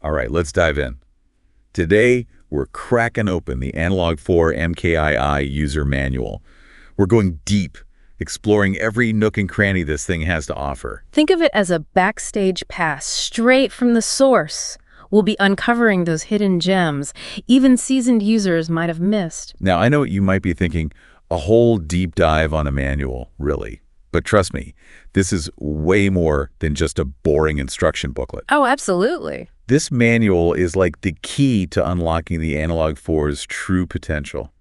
All right, let's dive in. Today, we're cracking open the Analog 4 MKII user manual. We're going deep, exploring every nook and cranny this thing has to offer. Think of it as a backstage pass straight from the source. We'll be uncovering those hidden gems even seasoned users might have missed. Now, I know what you might be thinking, a whole deep dive on a manual, really. But trust me, this is way more than just a boring instruction booklet. Oh, absolutely. This manual is like the key to unlocking the Analog 4's true potential.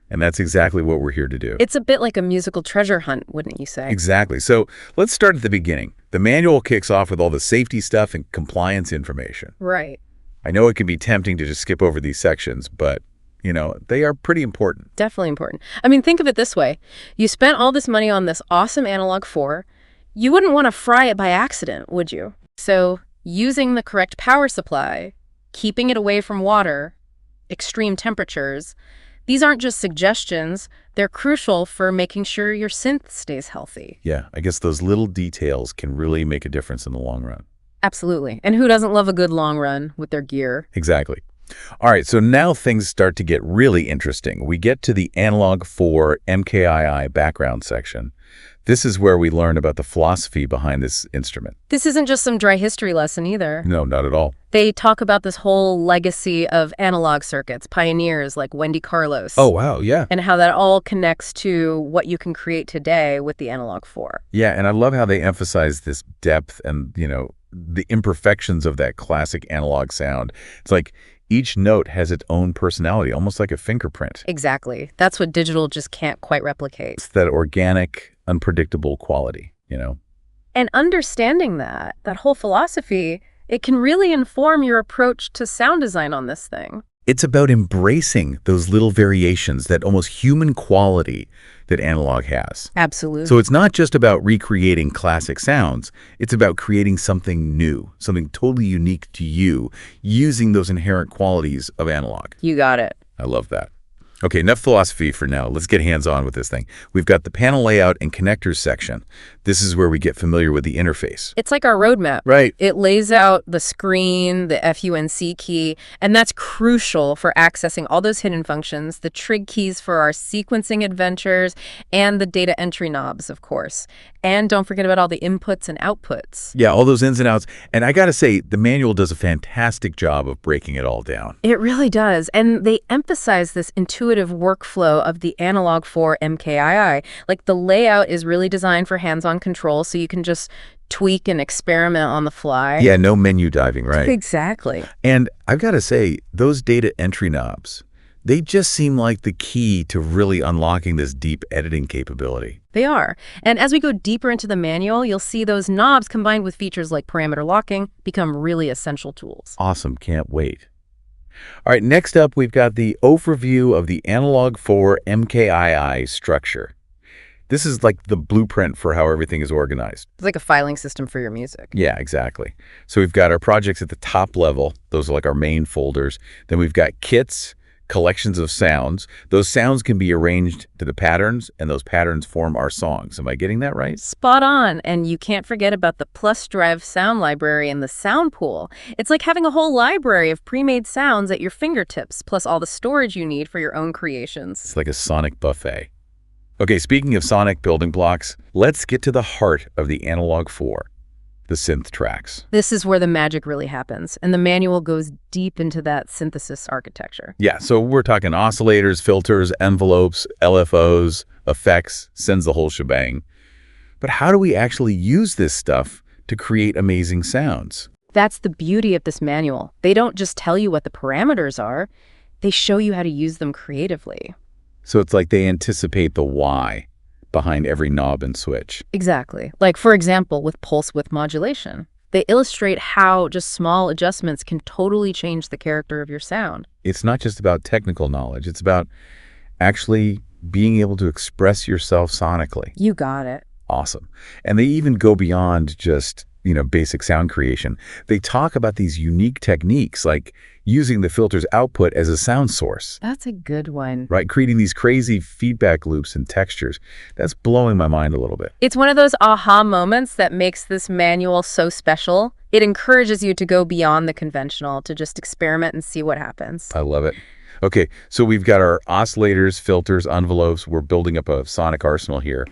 And that's exactly what we're here to do. It's a bit like a musical treasure hunt, wouldn't you say? Exactly. So let's start at the beginning. The manual kicks off with all the safety stuff and compliance information. Right. I know it can be tempting to just skip over these sections, but, they are pretty important. Definitely important. I mean, think of it this way. You spent all this money on this awesome Analog 4. You wouldn't want to fry it by accident, would you? So using the correct power supply, keeping it away from water, extreme temperatures, these aren't just suggestions. They're crucial for making sure your synth stays healthy. Yeah, I guess those little details can really make a difference in the long run. Absolutely. And who doesn't love a good long run with their gear? Exactly. All right, so now things start to get really interesting. We get to the Analog 4 MKII background section. This is where we learn about the philosophy behind this instrument. This isn't just some dry history lesson either. No, not at all. They talk about this whole legacy of analog circuits, pioneers like Wendy Carlos. Oh, wow, yeah. And how that all connects to what you can create today with the Analog 4. Yeah, and I love how they emphasize this depth and, the imperfections of that classic analog sound. It's like each note has its own personality, almost like a fingerprint. Exactly. That's what digital just can't quite replicate. It's that organic, unpredictable quality, And understanding that whole philosophy, it can really inform your approach to sound design on this thing. It's about embracing those little variations, that almost human quality that analog has. Absolutely. So it's not just about recreating classic sounds. It's about creating something new, something totally unique to you, using those inherent qualities of analog. You got it. I love that. Okay, enough philosophy for now. Let's get hands-on with this thing. We've got the panel layout and connectors section. This is where we get familiar with the interface. It's like our roadmap. Right. It lays out the screen, the FUNC key, and that's crucial for accessing all those hidden functions, the trig keys for our sequencing adventures, and the data entry knobs, of course. And don't forget about all the inputs and outputs. Yeah, all those ins and outs. And I got to say, the manual does a fantastic job of breaking it all down. It really does. And they emphasize this intuitive workflow of the Analog 4 MKII. Like, the layout is really designed for hands-on control, so you can just tweak and experiment on the fly. Yeah, no menu diving, right? Exactly. And I've got to say, those data entry knobs, they just seem like the key to really unlocking this deep editing capability. They are. And as we go deeper into the manual, you'll see those knobs combined with features like parameter locking become really essential tools. Awesome. Can't wait. All right, next up, we've got the overview of the Analog 4 MKII structure. This is like the blueprint for how everything is organized. It's like a filing system for your music. Yeah, exactly. So we've got our projects at the top level. Those are like our main folders. Then we've got kits, collections of sounds. Those sounds can be arranged to the patterns, and those patterns form our songs. Am I getting that right? Spot on. And you can't forget about the Plus Drive sound library and the sound pool. It's like having a whole library of pre-made sounds at your fingertips, plus all the storage you need for your own creations. It's like a sonic buffet. Okay, speaking of sonic building blocks, let's get to the heart of the Analog 4. The synth tracks. This is where the magic really happens, and the manual goes deep into that synthesis architecture. Yeah, so we're talking oscillators, filters, envelopes, LFOs, effects, sends the whole shebang. But how do we actually use this stuff to create amazing sounds? That's the beauty of this manual. They don't just tell you what the parameters are, they show you how to use them creatively. So it's like they anticipate the why behind every knob and switch. Exactly. Like, for example, with pulse width modulation. They illustrate how just small adjustments can totally change the character of your sound. It's not just about technical knowledge. It's about actually being able to express yourself sonically. You got it. Awesome. And they even go beyond just, basic sound creation. They talk about these unique techniques, like using the filter's output as a sound source. That's a good one. Right? Creating these crazy feedback loops and textures. That's blowing my mind a little bit. It's one of those aha moments that makes this manual so special. It encourages you to go beyond the conventional, to just experiment and see what happens. I love it. Okay, so we've got our oscillators, filters, envelopes. We're building up a sonic arsenal here.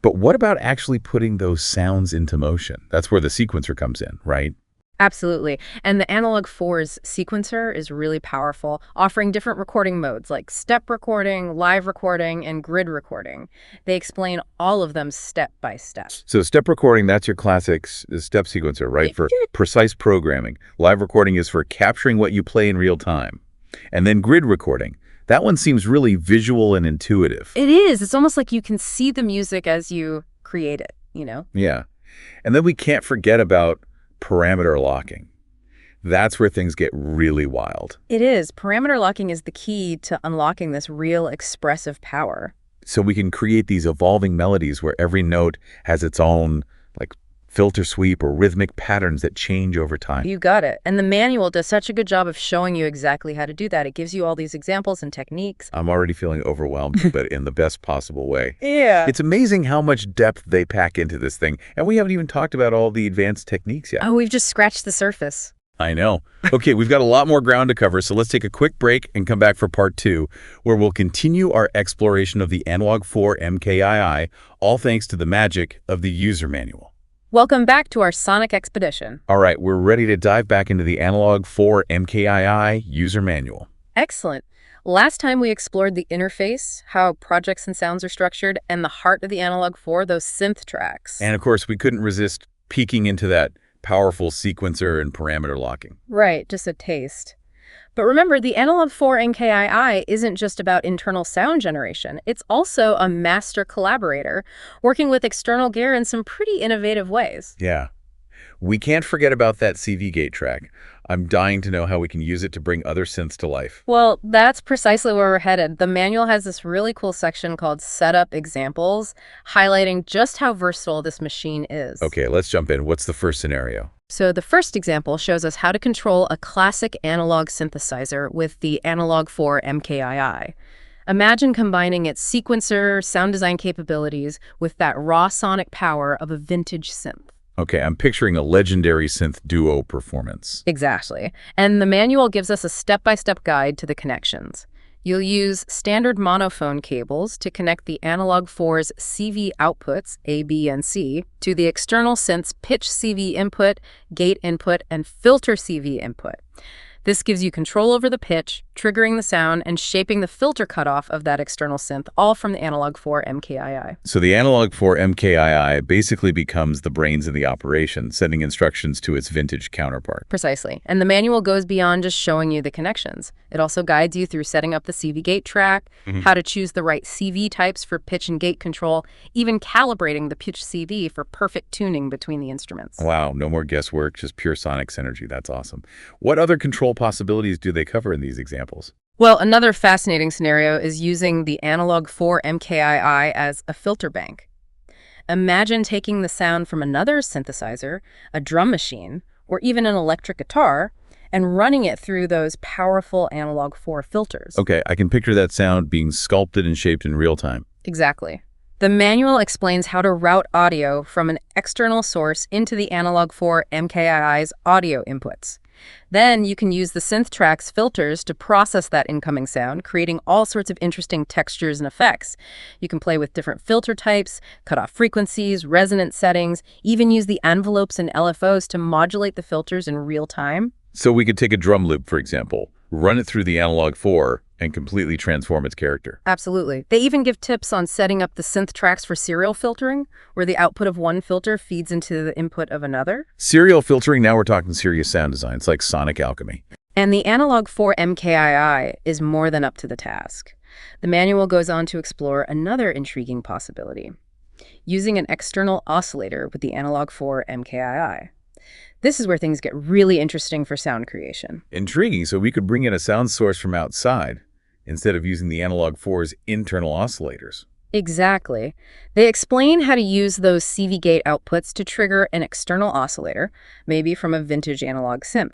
But what about actually putting those sounds into motion? That's where the sequencer comes in, right? Absolutely. And the Analog 4's sequencer is really powerful, offering different recording modes like step recording, live recording, and grid recording. They explain all of them step by step. So step recording, that's your classic step sequencer, right? For precise programming. Live recording is for capturing what you play in real time. And then grid recording. That one seems really visual and intuitive. It is. It's almost like you can see the music as you create it, you know? Yeah. And then we can't forget about parameter locking. That's where things get really wild. It is. Parameter locking is the key to unlocking this real expressive power. So we can create these evolving melodies where every note has its own, like, filter sweep or rhythmic patterns that change over time. You got it. And the manual does such a good job of showing you exactly how to do that. It gives you all these examples and techniques. I'm already feeling overwhelmed, but in the best possible way. Yeah. It's amazing how much depth they pack into this thing, and we haven't even talked about all the advanced techniques yet. Oh, we've just scratched the surface. I know. Okay, we've got a lot more ground to cover, so let's take a quick break and come back for part 2, where we'll continue our exploration of the Analog 4 MKII, all thanks to the magic of the user manual. Welcome back to our sonic expedition. All right, we're ready to dive back into the Analog 4 MKII user manual. Excellent. Last time we explored the interface, how projects and sounds are structured, and the heart of the Analog 4, those synth tracks. And of course, we couldn't resist peeking into that powerful sequencer and parameter locking. Right, just a taste. But remember, the Analog 4 MKII isn't just about internal sound generation. It's also a master collaborator, working with external gear in some pretty innovative ways. Yeah. We can't forget about that CV gate track. I'm dying to know how we can use it to bring other synths to life. Well, that's precisely where we're headed. The manual has this really cool section called Setup Examples, highlighting just how versatile this machine is. Okay, let's jump in. What's the first scenario? So the first example shows us how to control a classic analog synthesizer with the Analog 4 MKII. Imagine combining its sequencer, sound design capabilities with that raw sonic power of a vintage synth. Okay, I'm picturing a legendary synth duo performance. Exactly. And the manual gives us a step-by-step guide to the connections. You'll use standard monophone cables to connect the Analog 4's CV outputs, A, B, and C, to the external synth's pitch CV input, gate input, and filter CV input. This gives you control over the pitch, triggering the sound, and shaping the filter cutoff of that external synth, all from the Analog 4 MKII. So the Analog 4 MKII basically becomes the brains of the operation, sending instructions to its vintage counterpart. Precisely. And the manual goes beyond just showing you the connections. It also guides you through setting up the CV gate track, how to choose the right CV types for pitch and gate control, even calibrating the pitch CV for perfect tuning between the instruments. Wow, no more guesswork, just pure sonic synergy. That's awesome. What other control possibilities do they cover in these examples? Well, another fascinating scenario is using the Analog 4 MKII as a filter bank. Imagine taking the sound from another synthesizer, a drum machine, or even an electric guitar, and running it through those powerful Analog 4 filters. Okay, I can picture that sound being sculpted and shaped in real time. Exactly. The manual explains how to route audio from an external source into the Analog 4 MKII's audio inputs. Then you can use the synth track's filters to process that incoming sound, creating all sorts of interesting textures and effects. You can play with different filter types, cut off frequencies, resonance settings, even use the envelopes and LFOs to modulate the filters in real time. So we could take a drum loop, for example, run it through the Analog 4, and completely transform its character. Absolutely. They even give tips on setting up the synth tracks for serial filtering, where the output of one filter feeds into the input of another. Serial filtering, now we're talking serious sound design. It's like sonic alchemy. And the Analog 4 MKII is more than up to the task. The manual goes on to explore another intriguing possibility, using an external oscillator with the Analog 4 MKII. This is where things get really interesting for sound creation. Intriguing. So we could bring in a sound source from outside instead of using the Analog 4's internal oscillators. Exactly. They explain how to use those CV gate outputs to trigger an external oscillator, maybe from a vintage analog synth.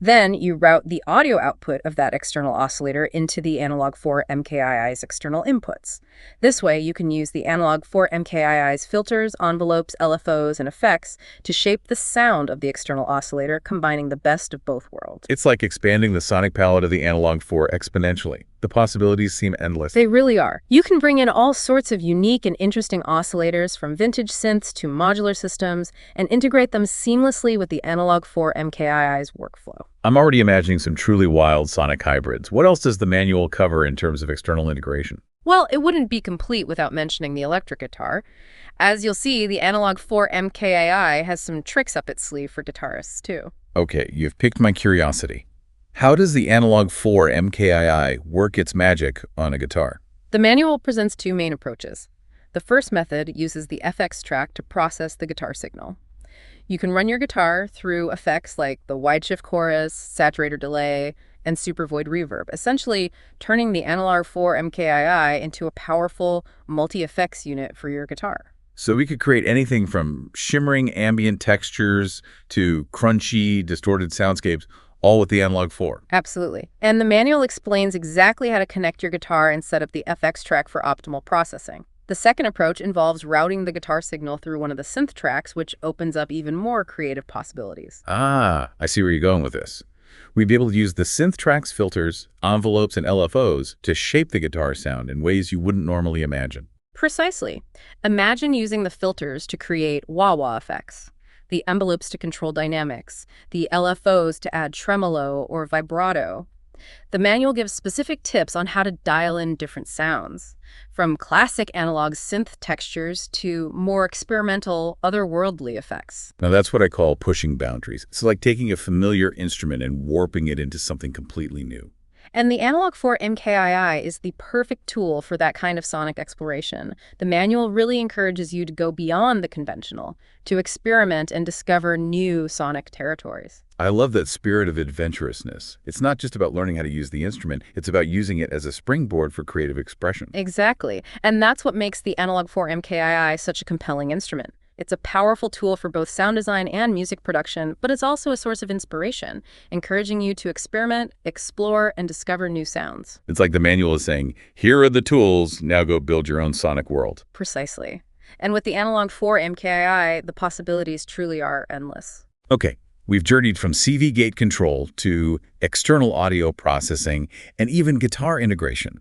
Then you route the audio output of that external oscillator into the analog 4 MKII's external inputs. This way, you can use the analog 4 MKII's filters, envelopes, LFOs, and effects to shape the sound of the external oscillator, combining the best of both worlds. It's like expanding the sonic palette of the analog 4 exponentially. The possibilities seem endless. They really are. You can bring in all sorts of unique and interesting oscillators from vintage synths to modular systems and integrate them seamlessly with the analog 4 MKII's workflow. I'm already imagining some truly wild sonic hybrids. What else does the manual cover in terms of external integration? Well, it wouldn't be complete without mentioning the electric guitar. As you'll see, the analog 4 MKII has some tricks up its sleeve for guitarists, too. Okay, you've piqued my curiosity. How does the analog 4 MKII work its magic on a guitar? The manual presents two main approaches. The first method uses the FX track to process the guitar signal. You can run your guitar through effects like the wide shift chorus, saturator delay, and super void reverb, essentially turning the analog 4 MKII into a powerful multi-effects unit for your guitar. So we could create anything from shimmering ambient textures to crunchy, distorted soundscapes, all with the analog 4. Absolutely. And the manual explains exactly how to connect your guitar and set up the FX track for optimal processing. The second approach involves routing the guitar signal through one of the synth tracks, which opens up even more creative possibilities. Ah, I see where you're going with this. We'd be able to use the synth tracks filters, envelopes, and LFOs to shape the guitar sound in ways you wouldn't normally imagine. Precisely. Imagine using the filters to create wah-wah effects, the envelopes to control dynamics, the LFOs to add tremolo or vibrato. The manual gives specific tips on how to dial in different sounds, from classic analog synth textures to more experimental, otherworldly effects. Now that's what I call pushing boundaries. It's like taking a familiar instrument and warping it into something completely new. And the analog 4 MKII is the perfect tool for that kind of sonic exploration. The manual really encourages you to go beyond the conventional, to experiment and discover new sonic territories. I love that spirit of adventurousness. It's not just about learning how to use the instrument, it's about using it as a springboard for creative expression. Exactly. And that's what makes the analog 4 MKII such a compelling instrument. It's a powerful tool for both sound design and music production, but it's also a source of inspiration, encouraging you to experiment, explore, and discover new sounds. It's like the manual is saying, here are the tools, now go build your own sonic world. Precisely. And with the analog 4 MKII, the possibilities truly are endless. Okay, we've journeyed from CV gate control to external audio processing and even guitar integration.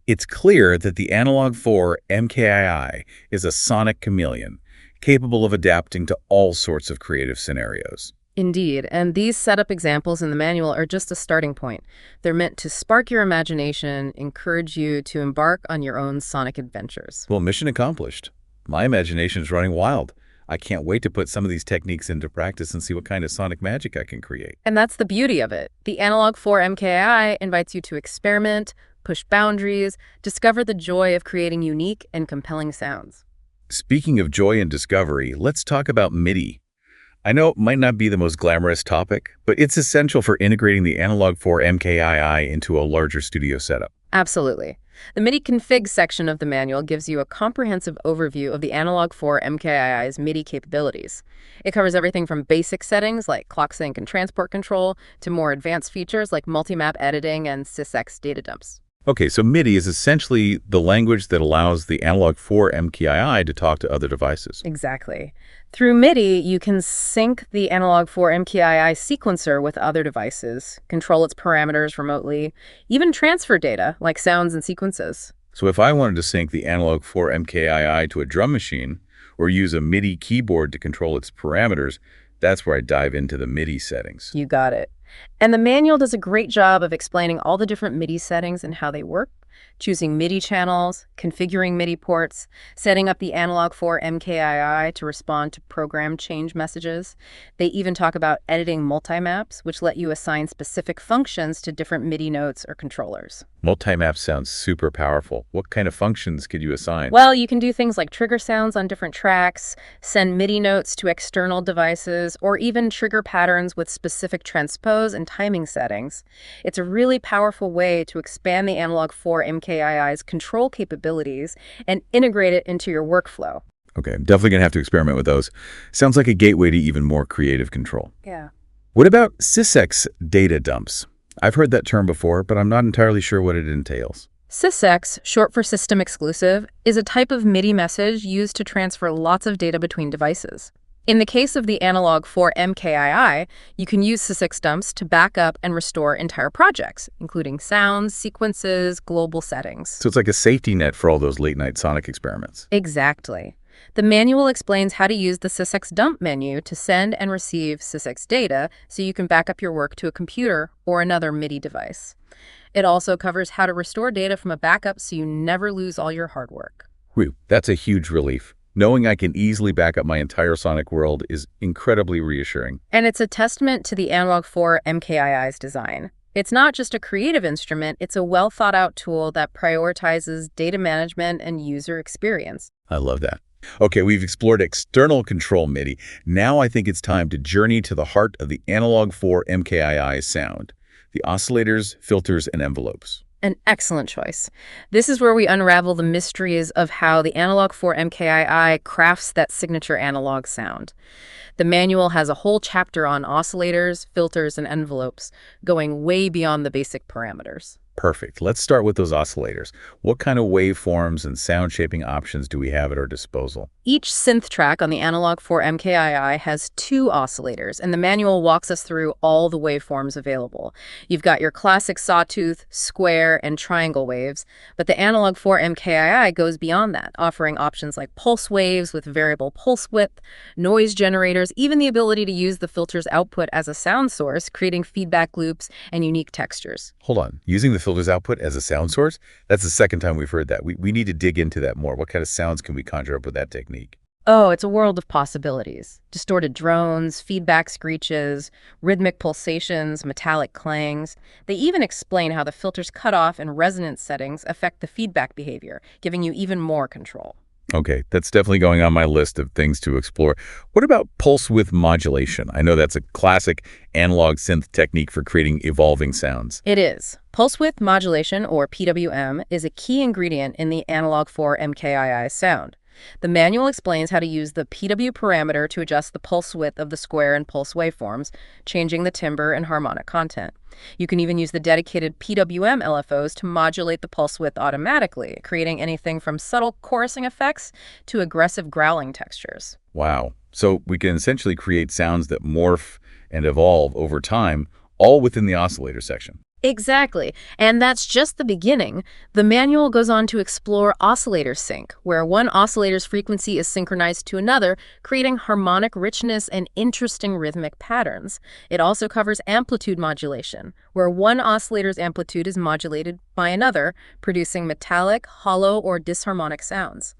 It's clear that the analog 4 MKII is a sonic chameleon, capable of adapting to all sorts of creative scenarios. Indeed, and these setup examples in the manual are just a starting point. They're meant to spark your imagination, encourage you to embark on your own sonic adventures. Well, mission accomplished. My imagination is running wild. I can't wait to put some of these techniques into practice and see what kind of sonic magic I can create. And that's the beauty of it. The analog 4 MKII invites you to experiment, push boundaries, discover the joy of creating unique and compelling sounds. Speaking of joy and discovery, let's talk about MIDI. I know it might not be the most glamorous topic, but it's essential for integrating the analog 4 MKII into a larger studio setup. Absolutely. The MIDI config section of the manual gives you a comprehensive overview of the analog 4 MKII's MIDI capabilities. It covers everything from basic settings like clock sync and transport control to more advanced features like multi-map editing and sysx data dumps. Okay, so MIDI is essentially the language that allows the analog 4 MKII to talk to other devices. Exactly. Through MIDI, you can sync the analog 4 MKII sequencer with other devices, control its parameters remotely, even transfer data like sounds and sequences. So if I wanted to sync the analog 4 MKII to a drum machine or use a MIDI keyboard to control its parameters, that's where I dive into the MIDI settings. You got it. And the manual does a great job of explaining all the different MIDI settings and how they work, choosing MIDI channels, configuring MIDI ports, setting up the analog 4 MKII to respond to program change messages. They even talk about editing multi-maps, which let you assign specific functions to different MIDI notes or controllers. Multi-map sounds super powerful. What kind of functions could you assign? Well, you can do things like trigger sounds on different tracks, send MIDI notes to external devices, or even trigger patterns with specific transpose and timing settings. It's a really powerful way to expand the analog 4 MKII's control capabilities and integrate it into your workflow. Okay, I'm definitely going to have to experiment with those. Sounds like a gateway to even more creative control. Yeah. What about sysx data dumps? I've heard that term before, but I'm not entirely sure what it entails. Sysx, short for System Exclusive, is a type of MIDI message used to transfer lots of data between devices. In the case of the analog for MKII, you can use sysx dumps to back up and restore entire projects, including sounds, sequences, global settings. So it's like a safety net for all those late-night sonic experiments. Exactly. The manual explains how to use the sysx dump menu to send and receive sysx data so you can back up your work to a computer or another MIDI device. It also covers how to restore data from a backup so you never lose all your hard work. Whew, that's a huge relief. Knowing I can easily back up my entire sonic world is incredibly reassuring. And it's a testament to the Analog 4 MKII's design. It's not just a creative instrument, it's a well-thought-out tool that prioritizes data management and user experience. I love that. Okay, we've explored external control MIDI. Now I think it's time to journey to the heart of the Analog 4 MKII sound, the oscillators, filters, and envelopes. An excellent choice. This is where we unravel the mysteries of how the Analog 4 MKII crafts that signature analog sound. The manual has a whole chapter on oscillators, filters, and envelopes, going way beyond the basic parameters. Perfect. Let's start with those oscillators. What kind of waveforms and sound shaping options do we have at our disposal? Each synth track on the Analog 4 MKII has 2 oscillators, and the manual walks us through all the waveforms available. You've got your classic sawtooth, square, and triangle waves, but the Analog 4 MKII goes beyond that, offering options like pulse waves with variable pulse width, noise generators, even the ability to use the filter's output as a sound source, creating feedback loops and unique textures. Hold on. Using the filter's output as a sound source? That's the second time we've heard that. We need to dig into that more. What kind of sounds can we conjure up with that technique? Oh, it's a world of possibilities. Distorted drones, feedback screeches, rhythmic pulsations, metallic clangs. They even explain how the filter's cutoff and resonance settings affect the feedback behavior, giving you even more control. Okay, that's definitely going on my list of things to explore. What about pulse width modulation? I know that's a classic analog synth technique for creating evolving sounds. It is. Pulse width modulation, or PWM, is a key ingredient in the Analog 4 MKII sound. The manual explains how to use the PW parameter to adjust the pulse width of the square and pulse waveforms, changing the timbre and harmonic content. You can even use the dedicated PWM LFOs to modulate the pulse width automatically, creating anything from subtle chorusing effects to aggressive growling textures. Wow. So we can essentially create sounds that morph and evolve over time, all within the oscillator section. Exactly. And that's just the beginning. The manual goes on to explore oscillator sync, where one oscillator's frequency is synchronized to another, creating harmonic richness and interesting rhythmic patterns. It also covers amplitude modulation, where one oscillator's amplitude is modulated by another, producing metallic, hollow, or disharmonic sounds.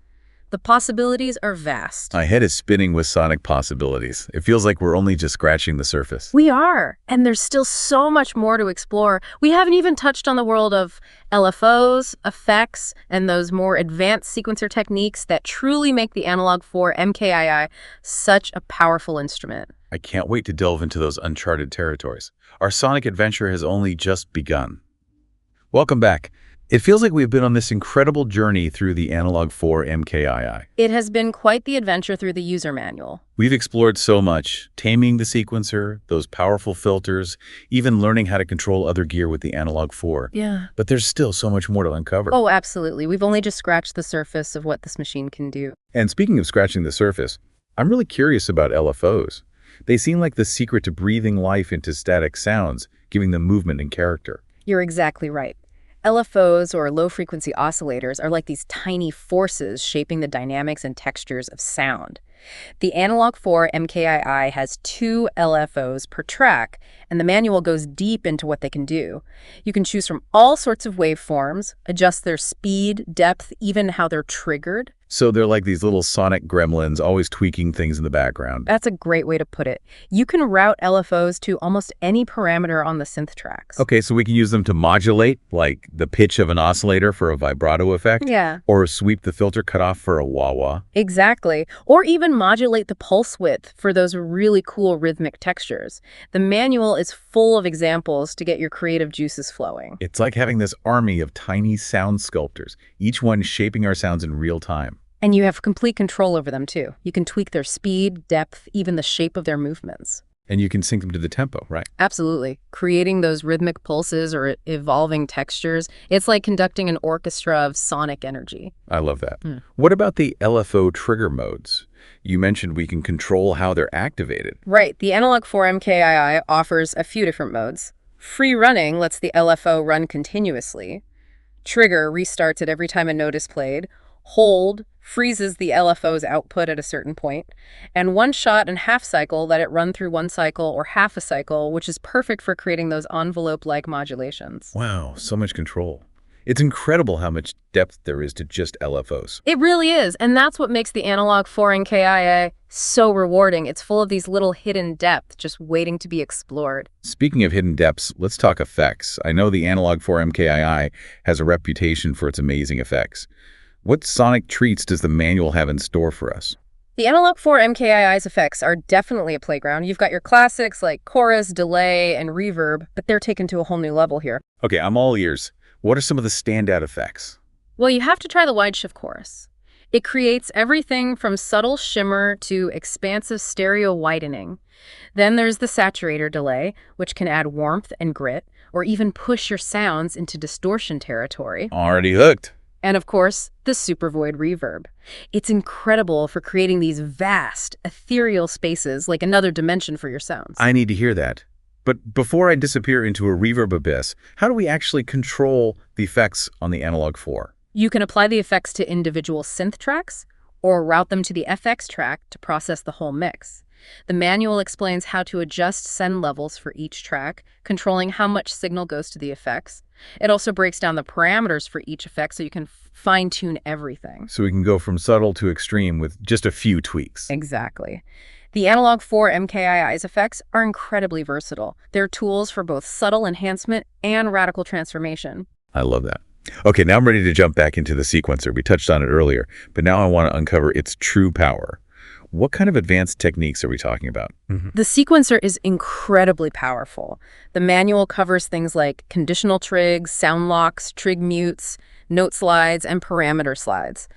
The possibilities are vast. My head is spinning with sonic possibilities. It feels like we're only just scratching the surface. We are, and there's still so much more to explore. We haven't even touched on the world of LFOs, effects, and those more advanced sequencer techniques that truly make the Analog 4 MKII such a powerful instrument. I can't wait to delve into those uncharted territories. Our sonic adventure has only just begun. Welcome back. It feels like we've been on this incredible journey through the Analog 4 MKII. It has been quite the adventure through the user manual. We've explored so much, taming the sequencer, those powerful filters, even learning how to control other gear with the Analog 4. Yeah. But there's still so much more to uncover. Oh, absolutely. We've only just scratched the surface of what this machine can do. And speaking of scratching the surface, I'm really curious about LFOs. They seem like the secret to breathing life into static sounds, giving them movement and character. You're exactly right. LFOs, or low-frequency oscillators, are like these tiny forces shaping the dynamics and textures of sound. The Analog 4 MKII has 2 LFOs per track, and the manual goes deep into what they can do. You can choose from all sorts of waveforms, adjust their speed, depth, even how they're triggered. So they're like these little sonic gremlins, always tweaking things in the background. That's a great way to put it. You can route LFOs to almost any parameter on the synth tracks. Okay, so we can use them to modulate, like the pitch of an oscillator for a vibrato effect? Yeah. Or sweep the filter cutoff for a wah-wah? Exactly. Or even modulate the pulse width for those really cool rhythmic textures. The manual is full of examples to get your creative juices flowing. It's like having this army of tiny sound sculptors, each one shaping our sounds in real time. And you have complete control over them, too. You can tweak their speed, depth, even the shape of their movements. And you can sync them to the tempo, right? Absolutely. Creating those rhythmic pulses or evolving textures, it's like conducting an orchestra of sonic energy. I love that. What about the LFO trigger modes? You mentioned we can control how they're activated. Right. The Analog 4 MKII offers a few different modes. Free running lets the LFO run continuously. Trigger restarts it every time a note is played. Hold freezes the LFO's output at a certain point. And one shot and half cycle let it run through one cycle or half a cycle, which is perfect for creating those envelope-like modulations. Wow, so much control. It's incredible how much depth there is to just LFOs. It really is, and that's what makes the Analog 4 NKII so rewarding. It's full of these little hidden depths just waiting to be explored. Speaking of hidden depths, let's talk effects. I know the Analog 4 MKII has a reputation for its amazing effects. What sonic treats does the manual have in store for us? The Analog 4 MKII's effects are definitely a playground. You've got your classics like chorus, delay, and reverb, but they're taken to a whole new level here. Okay, I'm all ears. What are some of the standout effects? Well, you have to try the wide shift chorus. It creates everything from subtle shimmer to expansive stereo widening. Then there's the saturator delay, which can add warmth and grit, or even push your sounds into distortion territory. Already hooked. And of course, the super void reverb. It's incredible for creating these vast, ethereal spaces like another dimension for your sounds. I need to hear that. But before I disappear into a reverb abyss, how do we actually control the effects on the Analog 4? You can apply the effects to individual synth tracks or route them to the FX track to process the whole mix. The manual explains how to adjust send levels for each track, controlling how much signal goes to the effects. It also breaks down the parameters for each effect so you can fine-tune everything. So we can go from subtle to extreme with just a few tweaks. Exactly. The Analog 4 MKII's effects are incredibly versatile. They're tools for both subtle enhancement and radical transformation. I love that. Okay, now I'm ready to jump back into the sequencer. We touched on it earlier, but now I want to uncover its true power. What kind of advanced techniques are we talking about? The sequencer is incredibly powerful. The manual covers things like conditional trigs, sound locks, trig mutes, note slides, and parameter slides.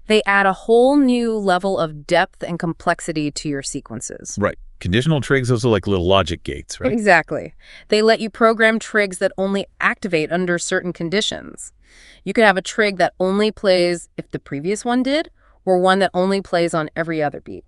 They add a whole new level of depth and complexity to your sequences. Right. Conditional trigs, those are like little logic gates, right? Exactly. They let you program trigs that only activate under certain conditions. You could have a trig that only plays if the previous one did, or one that only plays on every other beat.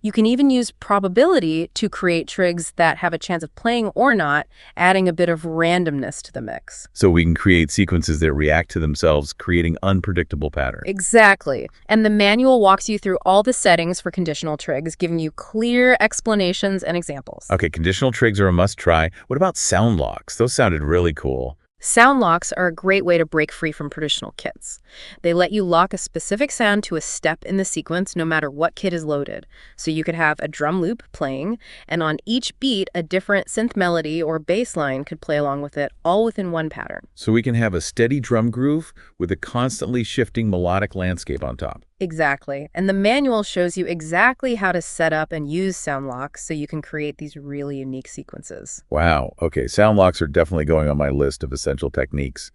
You can even use probability to create trigs that have a chance of playing or not, adding a bit of randomness to the mix. So we can create sequences that react to themselves, creating unpredictable patterns. Exactly. And the manual walks you through all the settings for conditional trigs, giving you clear explanations and examples. Okay, conditional trigs are a must-try. What about sound locks? Those sounded really cool. Sound locks are a great way to break free from traditional kits. They let you lock a specific sound to a step in the sequence no matter what kit is loaded. So you could have a drum loop playing, and on each beat, a different synth melody or bass line could play along with it, all within one pattern. So we can have a steady drum groove with a constantly shifting melodic landscape on top. Exactly. And the manual shows you exactly how to set up and use sound locks so you can create these really unique sequences. Wow. Okay, sound locks are definitely going on my list of essential techniques.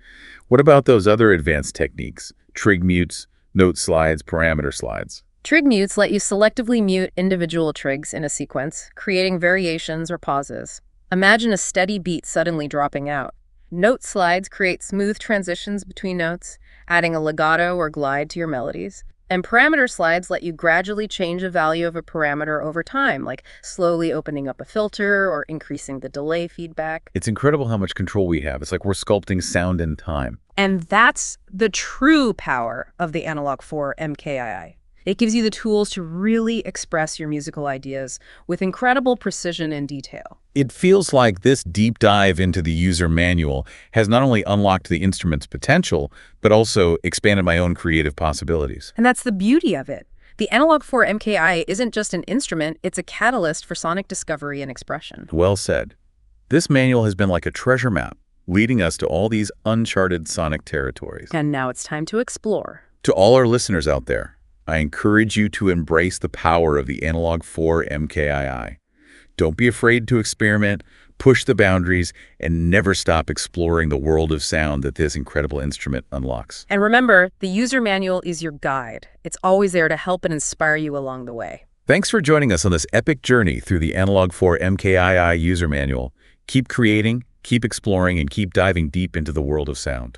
What about those other advanced techniques? Trig mutes, note slides, parameter slides. Trig mutes let you selectively mute individual trigs in a sequence, creating variations or pauses. Imagine a steady beat suddenly dropping out. Note slides create smooth transitions between notes, adding a legato or glide to your melodies. And parameter slides let you gradually change the value of a parameter over time, like slowly opening up a filter or increasing the delay feedback. It's incredible how much control we have. It's like we're sculpting sound in time. And that's the true power of the Analog 4 MKII. It gives you the tools to really express your musical ideas with incredible precision and detail. It feels like this deep dive into the user manual has not only unlocked the instrument's potential, but also expanded my own creative possibilities. And that's the beauty of it. The Analog 4 MKI isn't just an instrument, it's a catalyst for sonic discovery and expression. Well said. This manual has been like a treasure map, leading us to all these uncharted sonic territories. And now it's time to explore. To all our listeners out there, I encourage you to embrace the power of the Analog 4 MKII. Don't be afraid to experiment, push the boundaries, and never stop exploring the world of sound that this incredible instrument unlocks. And remember, the user manual is your guide. It's always there to help and inspire you along the way. Thanks for joining us on this epic journey through the Analog 4 MKII user manual. Keep creating, keep exploring, and keep diving deep into the world of sound.